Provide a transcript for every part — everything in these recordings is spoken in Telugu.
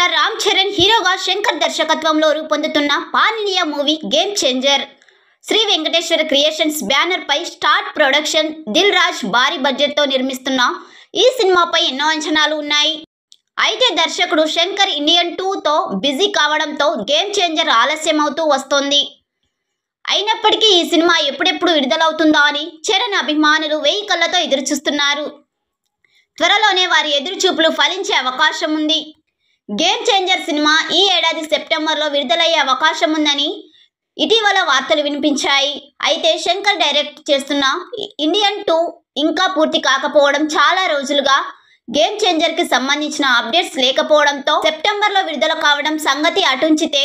స్టార్ రామ్ చరణ్ హీరోగా శంకర్ దర్శకత్వంలో రూపొందుతున్న pan India movie Game Changer Sri Venkateswara creations banner పై స్టార్ట్ ప్రొడక్షన్ దిల్ రాజ్ భారీ బడ్జెట్ తో నిర్మిస్తున్న ఈ సినిమాపై ఎన్నో అంచనాలు ఉన్నాయి. అయితే దర్శకుడు శంకర్ ఇండియన్ 2తో బిజీ కావడంతో గేమ్ చేంజర్ ఆలస్యమవుతూ వస్తోంది. అయినప్పటికీ ఈ సినిమా ఎప్పుడెప్పుడు విడుదలవుతుందా అని చరణ్ అభిమానులు వేయి కళ్ళతో ఎదురుచూస్తున్నారు. త్వరలోనే వారి ఎదురుచూపులు ఫలించే అవకాశం ఉంది. గేమ్ చేంజర్ సినిమా ఈ ఏడాది సెప్టెంబర్లో విడుదలయ్యే అవకాశం ఉందని ఇటీవల వార్తలు వినిపించాయి. అయితే శంకర్ డైరెక్ట్ చేస్తున్న ఇండియన్ 2 ఇంకా పూర్తి కాకపోవడం, చాలా రోజులుగా గేమ్ చేంజర్కి సంబంధించిన అప్డేట్స్ లేకపోవడంతో సెప్టెంబర్లో విడుదల కావడం సంగతి అటుంచితే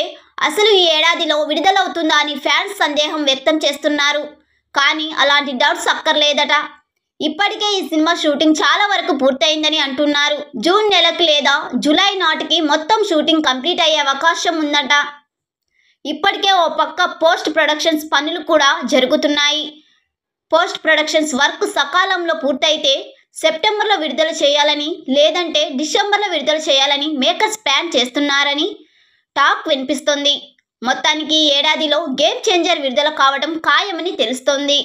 అసలు ఈ ఏడాదిలో విడుదలవుతుందా అని ఫ్యాన్స్ సందేహం వ్యక్తం చేస్తున్నారు. కానీ అలాంటి డౌట్స్ అక్కర్లేదట. ఇప్పటికే ఈ సినిమా షూటింగ్ చాలా వరకు పూర్తయిందని అంటున్నారు. జూన్ నెలకు లేదా జూలై నాటికి మొత్తం షూటింగ్ కంప్లీట్ అయ్యే అవకాశం ఉందట. ఇప్పటికే ఓ పక్క పోస్ట్ ప్రొడక్షన్స్ పనులు కూడా జరుగుతున్నాయి. పోస్ట్ ప్రొడక్షన్స్ వర్క్ సకాలంలో పూర్తయితే సెప్టెంబర్లో విడుదల చేయాలని, లేదంటే డిసెంబర్లో విడుదల చేయాలని మేకర్స్ ప్లాన్ చేస్తున్నారని టాక్ వినిపిస్తోంది. మొత్తానికి ఈ ఏడాదిలో గేమ్ చేంజర్ విడుదల కావడం ఖాయమని తెలుస్తోంది.